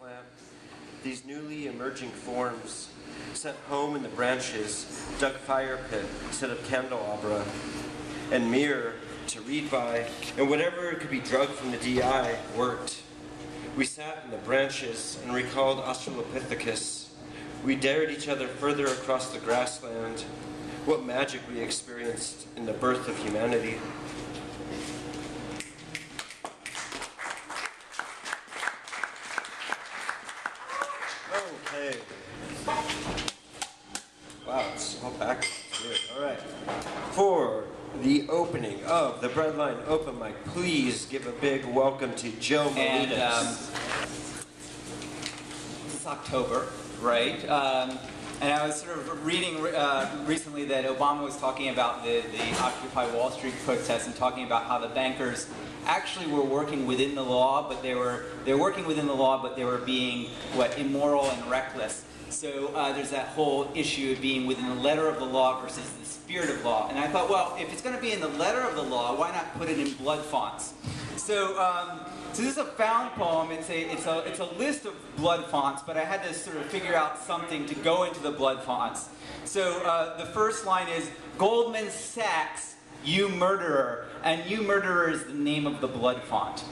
lamp, these newly emerging forms, set home in the branches, dug fire pit, set up candelabra, and mirror to read by, and whatever could be drugged from the DI worked. We sat in the branches and recalled Australopithecus. We dared each other further across the grassland, what magic we experienced in the birth of humanity. Okay. Wow, it's all back. Good. All right. For the opening of the Breadline Open Mic, please give a big welcome to Joe Molinas. And this is October, right? And I was sort of reading recently that Obama was talking about the Occupy Wall Street protests and talking about how the bankers actually were working within the law, but they were working within the law, but they were being immoral and reckless. So there's that whole issue of being within the letter of the law versus the spirit of law. And I thought, well, if it's going to be in the letter of the law, why not put it in blood fonts? So, so this is a found poem. It's a list of blood fonts, but I had to sort of figure out something to go into the blood fonts. So the first line is, Goldman Sachs, you murderer. And you murderer is the name of the blood font.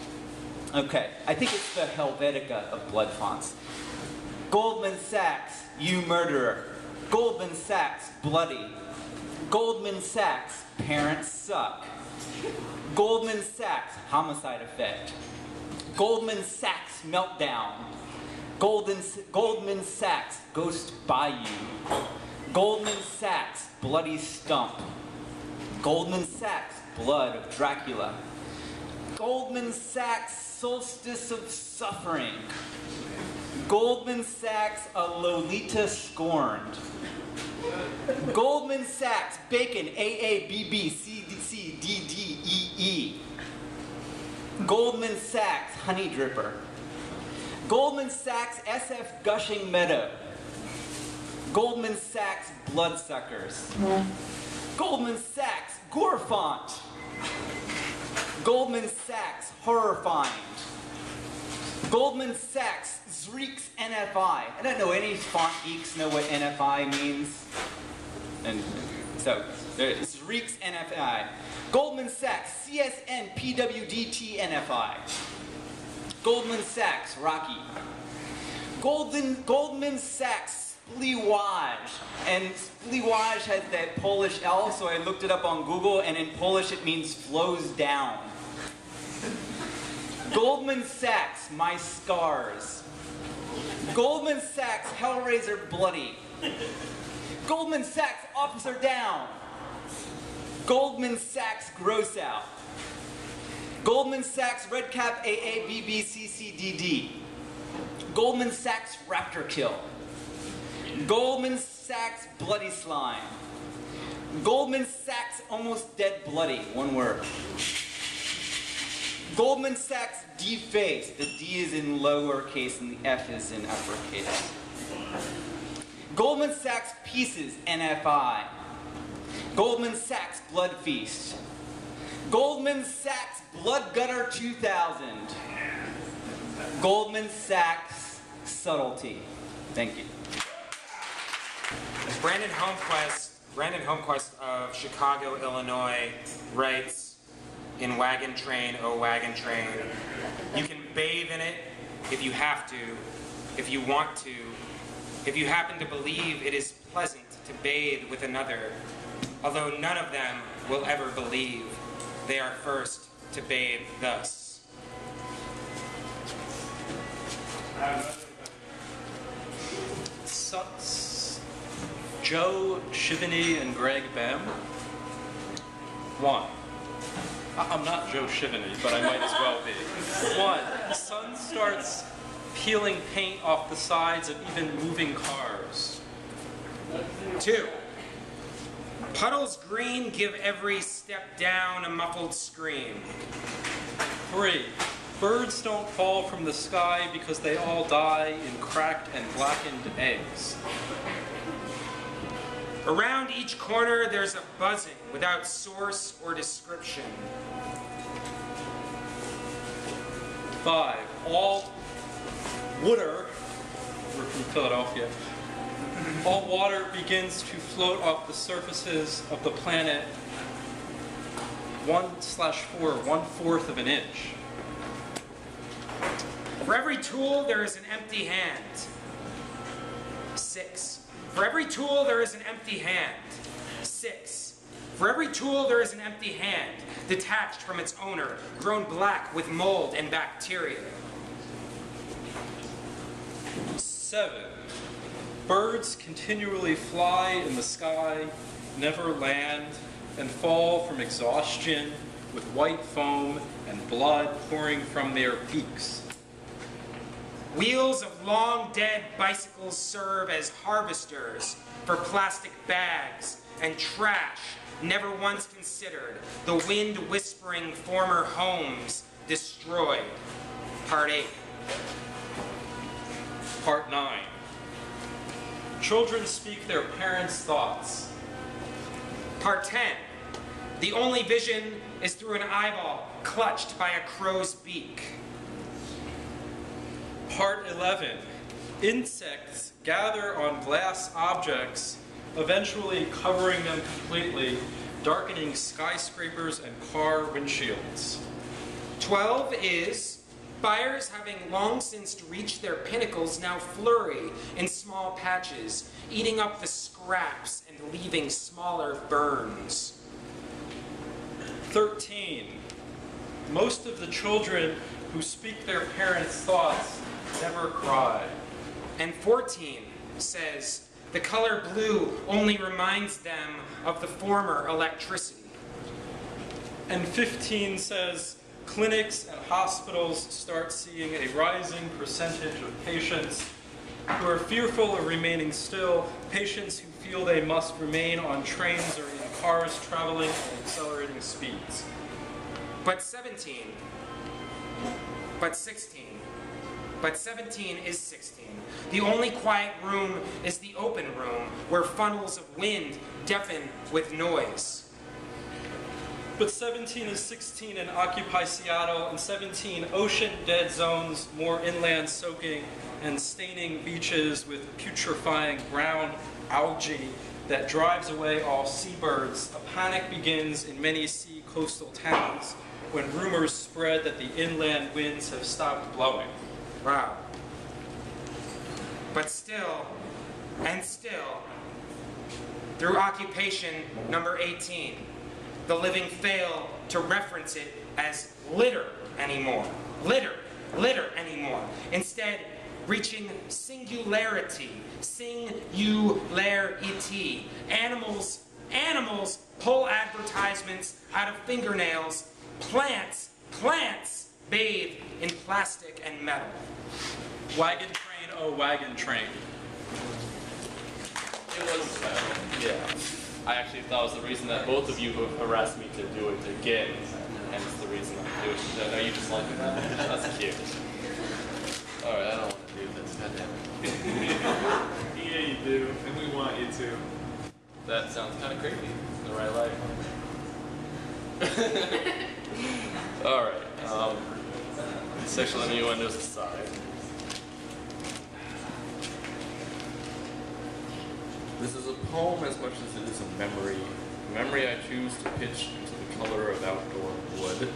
Okay, I think it's the Helvetica of blood fonts. Goldman Sachs, you murderer. Goldman Sachs, bloody. Goldman Sachs, parents suck. Goldman Sachs, homicide effect. Goldman Sachs, meltdown. Goldman Sachs, ghost bayou. Goldman Sachs, bloody stump. Goldman Sachs, blood of Dracula. Goldman Sachs, solstice of suffering. Goldman Sachs, a Lolita scorned. Goldman Sachs, bacon, AABB, CDCDDEE. Goldman Sachs, honey dripper. Goldman Sachs, SF gushing meadow. Goldman Sachs, bloodsuckers. Goldman Sachs, gore font. Goldman Sachs, horror find. Goldman Sachs, Zreeks NFI. I don't know any font geeks know what NFI means. And so, there's Zreeks NFI. Goldman Sachs, CSN PWDT NFI. Goldman Sachs, Rocky. Goldman Sachs, Spliwage. And Spliwage has that Polish L, so I looked it up on Google, and in Polish it means flows down. Goldman Sachs, my scars. Goldman Sachs, Hellraiser bloody. Goldman Sachs, officer down. Goldman Sachs, gross out. Goldman Sachs, red cap AABBCCDD. Goldman Sachs, raptor kill. Goldman Sachs, bloody slime. Goldman Sachs, almost dead bloody, one word. Goldman Sachs, deface. The D is in lowercase and the F is in uppercase. Goldman Sachs, pieces, NFI. Goldman Sachs, blood feast. Goldman Sachs, blood gutter 2000. Goldman Sachs, subtlety. Thank you. Brandon Holmquist of Chicago, Illinois, writes, in Wagon Train, oh Wagon Train, you can bathe in it if you have to, if you want to, if you happen to believe it is pleasant to bathe with another, although none of them will ever believe they are first to bathe thus. Joe Shivany and Greg Bem. One. I'm not Joe Shivany, but I might as well be. One, the sun starts peeling paint off the sides of even moving cars. 2. Puddles green give every step down a muffled scream. 3. Birds don't fall from the sky because they all die in cracked and blackened eggs. Around each corner there's a buzzing without source or description. 5. All water, we're from Philadelphia, all water begins to float off the surfaces of the planet 1/4, 1/4 of an inch. For every tool, there is an empty hand. 6. For every tool, there is an empty hand. 6. For every tool, there is an empty hand, detached from its owner, grown black with mold and bacteria. 7. Birds continually fly in the sky, never land, and fall from exhaustion with white foam and blood pouring from their beaks. Wheels of long dead bicycles serve as harvesters for plastic bags and trash never once considered, the wind whispering former homes destroyed. Part 8. Part 9. Children speak their parents' thoughts. Part 10. The only vision is through an eyeball clutched by a crow's beak. Part 11. Insects gather on glass objects, eventually covering them completely, darkening skyscrapers and car windshields. 12 is fires having long since reached their pinnacles now flurry in small patches, eating up the scraps and leaving smaller burns. 13. Most of the children who speak their parents' thoughts never cry. And 14 says, the color blue only reminds them of the former electricity. And 15 says, clinics and hospitals start seeing a rising percentage of patients who are fearful of remaining still, patients who feel they must remain on trains or in cars traveling at accelerating speeds. But 17, but 16, but 17 is 16. The only quiet room is the open room, where funnels of wind deafen with noise. But 17 is 16 in Occupy Seattle, and 17 ocean dead zones, more inland soaking and staining beaches with putrefying brown algae that drives away all seabirds. A panic begins in many sea coastal towns when rumors spread that the inland winds have stopped blowing. Wow. But still, and still, through occupation number 18, the living fail to reference it as litter anymore. Litter anymore. Instead, reaching singularity. Sing-you-lar-e-t. Animals pull advertisements out of fingernails. Plants bathe in plastic and metal. Wagon train, oh wagon train. It was yeah. I actually thought it was the reason that both of you have harassed me to do it again, and it's the reason I'm doing it. I know you just like it. That's cute. Alright, I don't want to do this. Yeah, you do, and we want you to. That sounds kind of creepy. The right life. Alright, sexual innuendos aside. This is a poem as much as it is a memory. A memory I choose to pitch into the color of outdoor wood.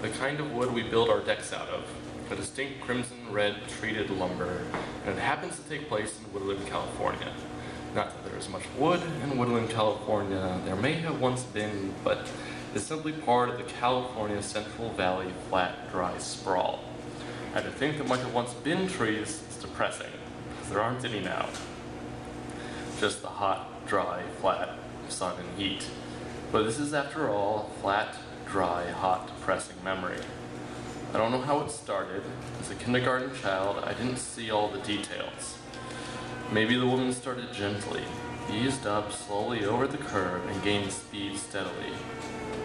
The kind of wood we build our decks out of. A distinct crimson red treated lumber. And it happens to take place in Woodland, California. Not that there is much wood in Woodland, California. There may have once been, but it's simply part of the California Central Valley flat, dry sprawl. And to think there might have once been trees is depressing, because there aren't any now. Just the hot, dry, flat sun and heat. But this is, after all, a flat, dry, hot, depressing memory. I don't know how it started. As a kindergarten child, I didn't see all the details. Maybe the woman started gently, eased up slowly over the curve, and gained speed steadily.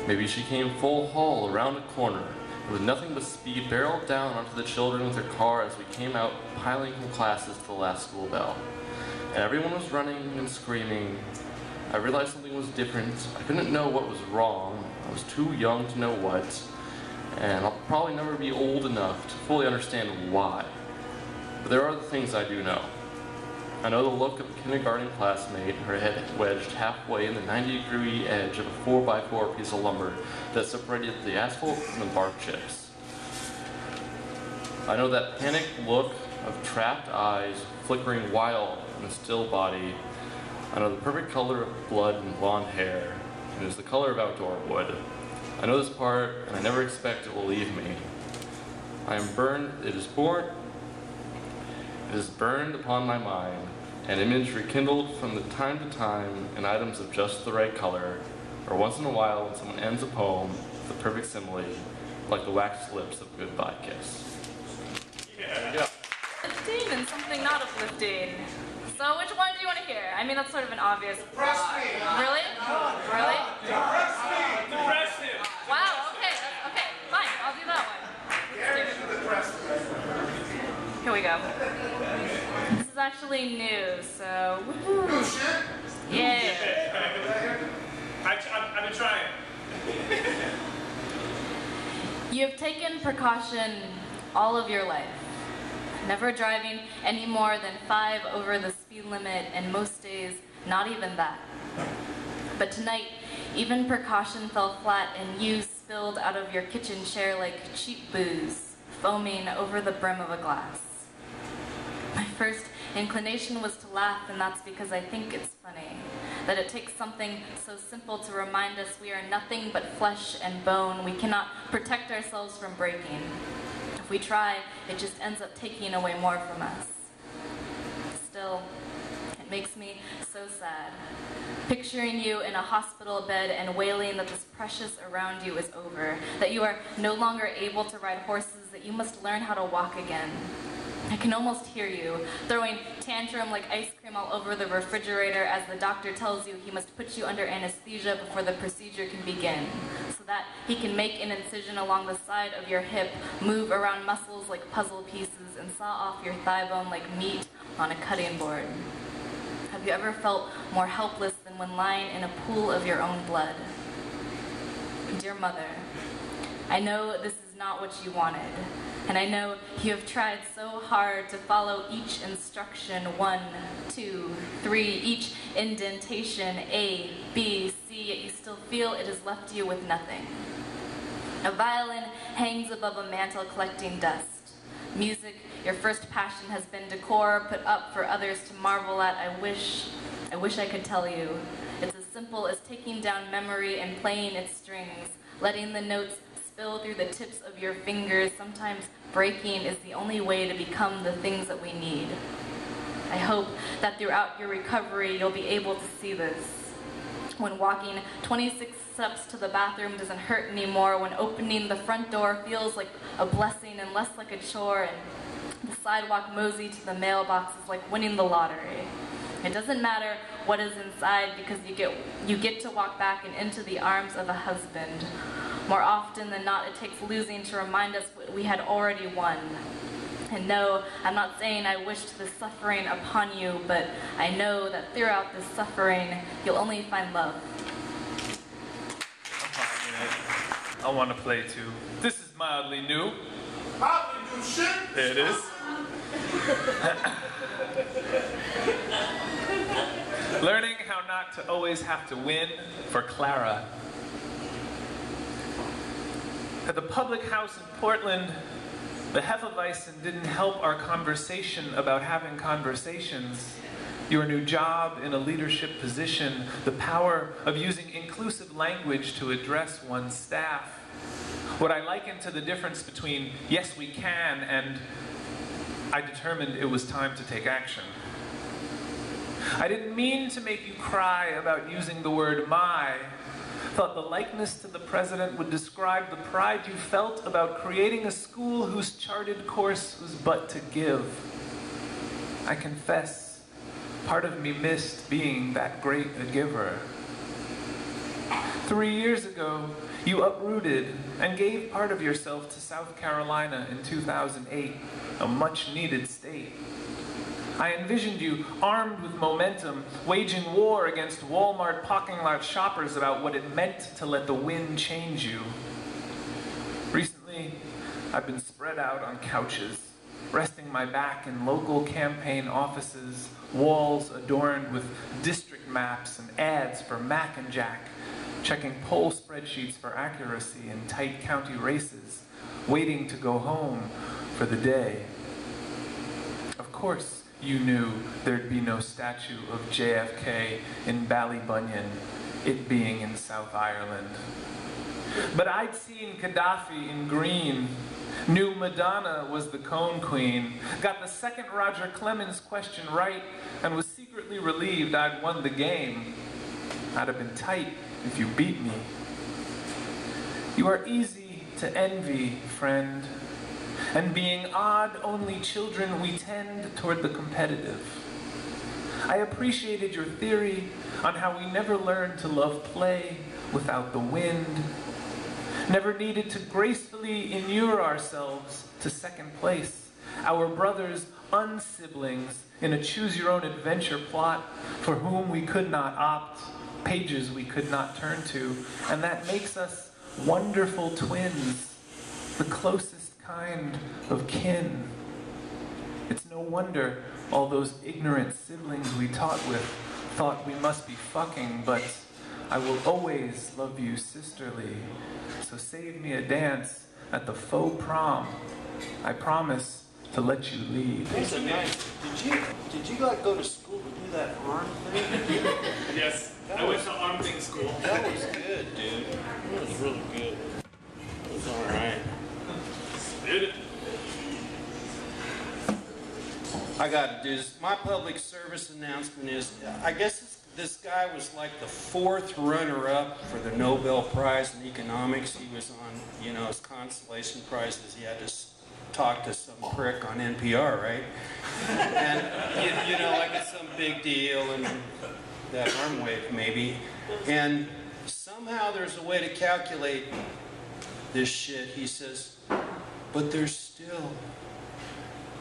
Maybe she came full haul around a corner, and with nothing but speed barreled down onto the children with her car as we came out, piling from classes to the last school bell. And everyone was running and screaming. I realized something was different. I couldn't know what was wrong. I was too young to know what. And I'll probably never be old enough to fully understand why. But there are the things I do know. I know the look of a kindergarten classmate, her head wedged halfway in the 90-degree edge of a 4x4 piece of lumber that separated the asphalt from the bark chips. I know that panicked look of trapped eyes flickering wild in a still body. I know the perfect color of blood and blonde hair, and it is the color of outdoor wood. I know this part, and I never expect it will leave me. I am burned, it is burned upon my mind, an image rekindled from the time to time in items of just the right color, or once in a while when someone ends a poem with a perfect simile, like the waxed lips of a goodbye kiss. Yeah. Uplifting and something not uplifting. So which one do you want to hear? I mean, that's sort of an obvious. Depress me! Really? Really? Depress me! Depress him! Wow, okay, okay, fine, I'll do that one. Here we go. This is actually new, so woohoo. New shit? Yay. I've been trying. You have taken precaution all of your life. Never driving any more than 5 over the speed limit, and most days, not even that. But tonight, even precaution fell flat and you spilled out of your kitchen chair like cheap booze, foaming over the brim of a glass. My first inclination was to laugh, and that's because I think it's funny that it takes something so simple to remind us we are nothing but flesh and bone. We cannot protect ourselves from breaking. If we try, it just ends up taking away more from us. Still, it makes me so sad. Picturing you in a hospital bed and wailing that this precious around you is over, that you are no longer able to ride horses, that you must learn how to walk again. I can almost hear you, throwing tantrum like ice cream all over the refrigerator as the doctor tells you he must put you under anesthesia before the procedure can begin, so that he can make an incision along the side of your hip, move around muscles like puzzle pieces, and saw off your thigh bone like meat on a cutting board. Have you ever felt more helpless than when lying in a pool of your own blood? Dear Mother, I know this is not what you wanted. And I know you have tried so hard to follow each instruction, 1, 2, 3, each indentation, A, B, C, yet you still feel it has left you with nothing. A violin hangs above a mantle collecting dust. Music, your first passion, has been decor put up for others to marvel at. I wish I could tell you. It's as simple as taking down memory and playing its strings, letting the notes spill through the tips of your fingers. Sometimes breaking is the only way to become the things that we need. I hope that throughout your recovery you'll be able to see this. When walking 26 steps to the bathroom doesn't hurt anymore, when opening the front door feels like a blessing and less like a chore, and the sidewalk mosey to the mailbox is like winning the lottery. It doesn't matter what is inside, because you get to walk back and into the arms of a husband. More often than not, it takes losing to remind us what we had already won. And no, I'm not saying I wished this suffering upon you, but I know that throughout this suffering, you'll only find love. I want to play too. This is mildly new. Mildly new shit? There it is. Learning how not to always have to win for Clara. At the public house in Portland, the Hefeweizen didn't help our conversation about having conversations. Your new job in a leadership position, the power of using inclusive language to address one's staff. What I liken to the difference between yes we can and I determined it was time to take action. I didn't mean to make you cry about using the word my. Thought the likeness to the president would describe the pride you felt about creating a school whose charted course was but to give. I confess, part of me missed being that great a giver. 3 years ago, you uprooted and gave part of yourself to South Carolina in 2008, a much-needed state. I envisioned you armed with momentum, waging war against Walmart parking lot shoppers about what it meant to let the wind change you. Recently, I've been spread out on couches, resting my back in local campaign offices, walls adorned with district maps and ads for Mac and Jack, checking poll spreadsheets for accuracy in tight county races, waiting to go home for the day. Of course, you knew there'd be no statue of JFK in Ballybunion, it being in South Ireland. But I'd seen Gaddafi in green, knew Madonna was the cone queen, got the second Roger Clemens question right, and was secretly relieved I'd won the game. I'd have been tight if you beat me. You are easy to envy, friend, and being odd only children, we tend toward the competitive. I appreciated your theory on how we never learned to love play without the wind, never needed to gracefully inure ourselves to second place, our brothers' unsiblings in a choose-your-own-adventure plot for whom we could not opt, pages we could not turn to, and that makes us wonderful twins, the closest kind of kin. It's no wonder all those ignorant siblings we taught with thought we must be fucking, but I will always love you sisterly. So save me a dance at the faux prom. I promise to let you lead. That's a nice. Did you like go to school to do that arm thing? Yes, I went to arm thing school. That was good, dude. That was really good. It was all right. Did it? I got to do this. My public service announcement is, I guess this guy was like the 4th runner-up for the Nobel Prize in Economics. He was on, you know, his consolation prize is he had to talk to some prick on NPR, right? And, you know, like it's some big deal and that arm wave maybe. And somehow there's a way to calculate this shit. He says, but there's still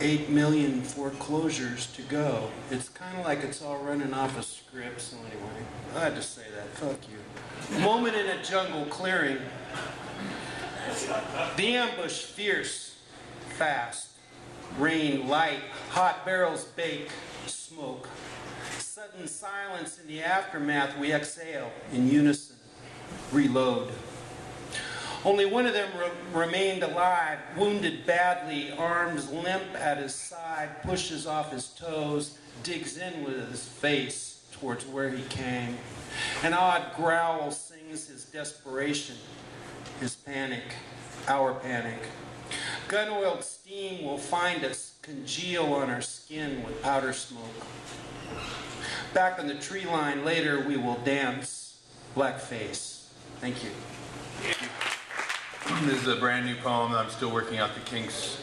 8 million foreclosures to go. It's kind of like it's all running off a script, so anyway, I had to say that, fuck you. Moment in a jungle clearing. The ambush fierce, fast. Rain light, hot barrels bake, smoke. Sudden silence in the aftermath, we exhale in unison, reload. Only one of them remained alive, wounded badly, arms limp at his side, pushes off his toes, digs in with his face towards where he came. An odd growl sings his desperation, his panic, our panic. Gun-oiled steam will find us, congeal on our skin with powder smoke. Back on the tree line later, we will dance blackface. Thank you. This is a brand new poem that I'm still working out the kinks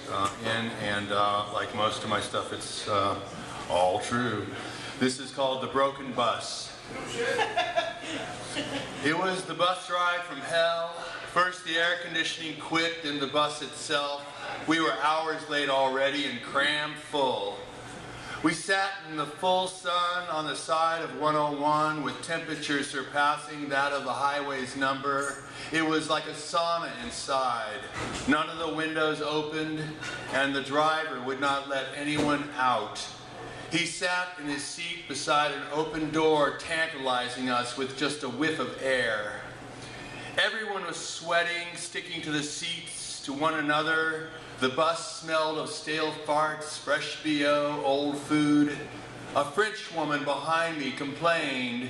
in, and like most of my stuff, it's all true. This is called The Broken Bus. It was the bus ride from hell. First the air conditioning quit, then the bus itself. We were hours late already and crammed full. We sat in the full sun on the side of 101 with temperatures surpassing that of the highway's number. It was like a sauna inside. None of the windows opened, and the driver would not let anyone out. He sat in his seat beside an open door, tantalizing us with just a whiff of air. Everyone was sweating, sticking to the seats, to one another. The bus smelled of stale farts, fresh BO, old food. A French woman behind me complained,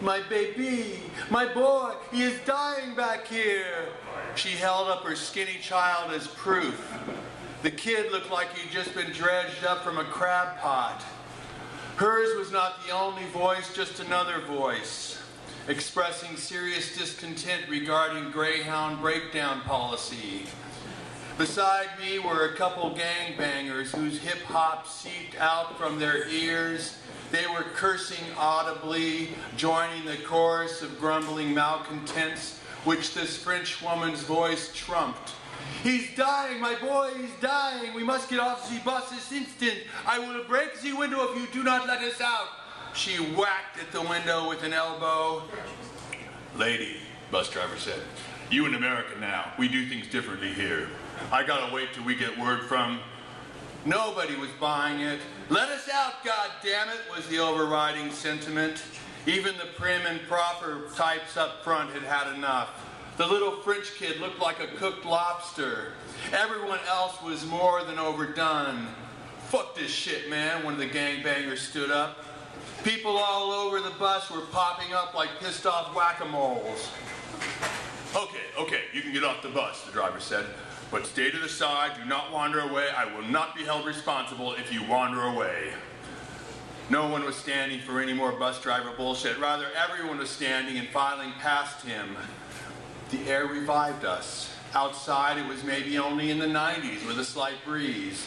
"My baby, my boy, he is dying back here." She held up her skinny child as proof. The kid looked like he'd just been dredged up from a crab pot. Hers was not the only voice, just another voice, expressing serious discontent regarding Greyhound breakdown policy. Beside me were a couple gangbangers whose hip-hop seeped out from their ears. They were cursing audibly, joining the chorus of grumbling malcontents, which this French woman's voice trumped. "He's dying, my boy, he's dying. We must get off the bus this instant. I will break the window if you do not let us out." She whacked at the window with an elbow. "Lady," bus driver said, "you in America now. We do things differently here. I gotta wait till we get word from..." Nobody was buying it. Let us out, goddammit, was the overriding sentiment. Even the prim and proper types up front had had enough. The little French kid looked like a cooked lobster. Everyone else was more than overdone. Fuck this shit, man, one of the gangbangers stood up. People all over the bus were popping up like pissed off whack-a-moles. Okay, you can get off the bus, the driver said. But stay to the side, do not wander away. I will not be held responsible if you wander away. No one was standing for any more bus driver bullshit. Rather, everyone was standing and filing past him. The air revived us. Outside, it was maybe only in the 90s with a slight breeze.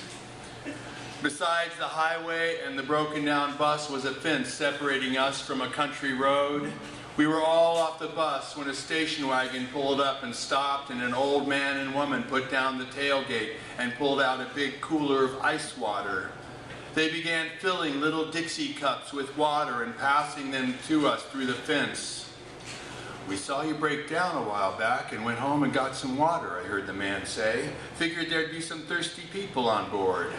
Besides the highway and the broken down bus was a fence separating us from a country road. We were all off the bus when a station wagon pulled up and stopped, and an old man and woman put down the tailgate and pulled out a big cooler of ice water. They began filling little Dixie cups with water and passing them to us through the fence. We saw you break down a while back and went home and got some water, I heard the man say. Figured there'd be some thirsty people on board.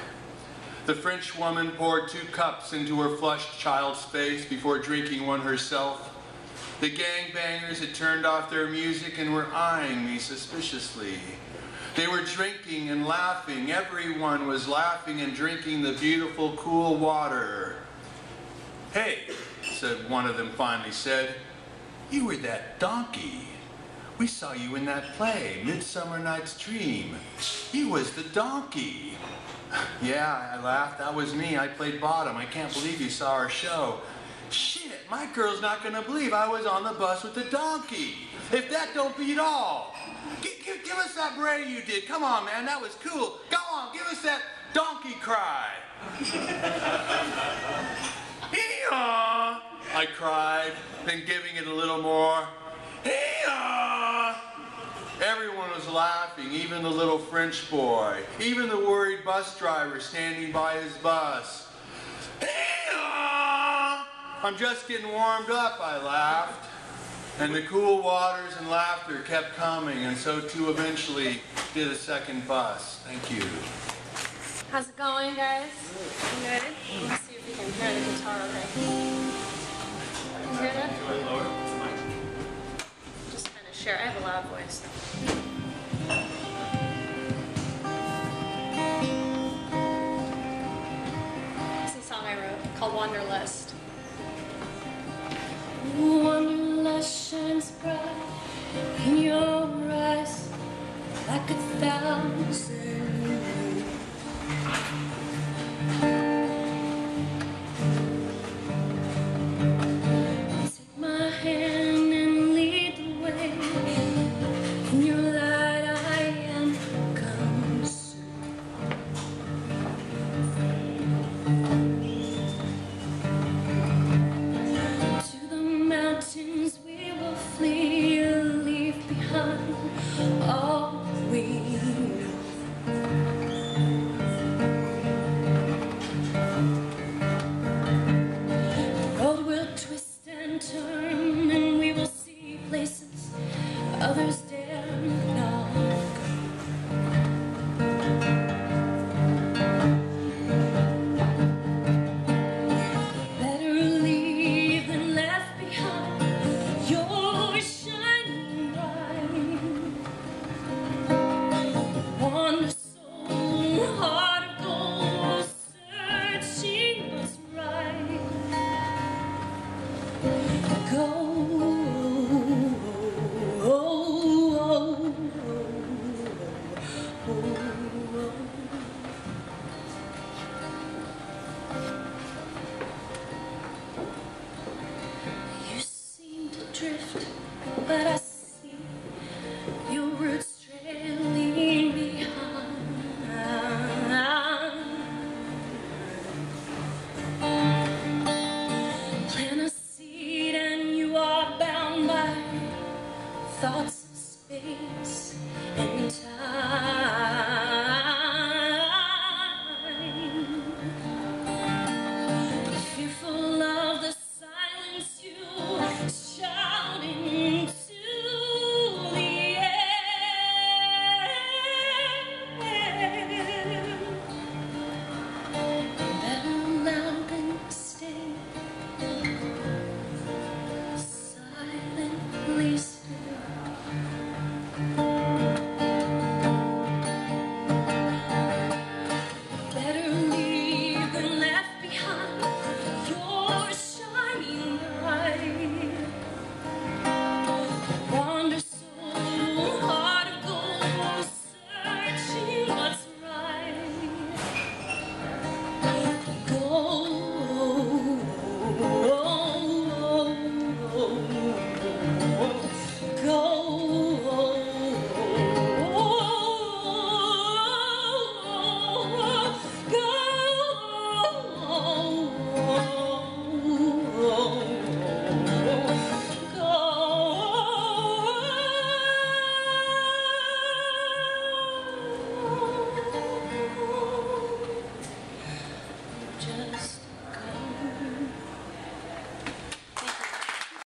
The French woman poured 2 cups into her flushed child's face before drinking one herself. The gangbangers had turned off their music and were eyeing me suspiciously. They were drinking and laughing. Everyone was laughing and drinking the beautiful, cool water. Hey, said one of them finally said, you were that donkey. We saw you in that play, Midsummer Night's Dream. You was the donkey. Yeah, I laughed. That was me. I played bottom. I can't believe you saw our show. Shit, my girl's not gonna believe I was on the bus with the donkey. If that don't beat all. Give us that bray you did. Come on, man, that was cool. Go on, give us that donkey cry. Hee-haw, I cried, then giving it a little more. Hee-haw. Everyone was laughing, even the little French boy, even the worried bus driver standing by his bus. Hee-haw. I'm just getting warmed up, I laughed. And the cool waters and laughter kept coming, and so too eventually did a second bus. Thank you. How's it going, guys? Good? Let's see if we can hear the guitar okay. Can you hear that? Just kind of share. I have a loud voice. This is a song I wrote called Wanderlust. Wanderlust shines bright in your eyes like 1,000 rays.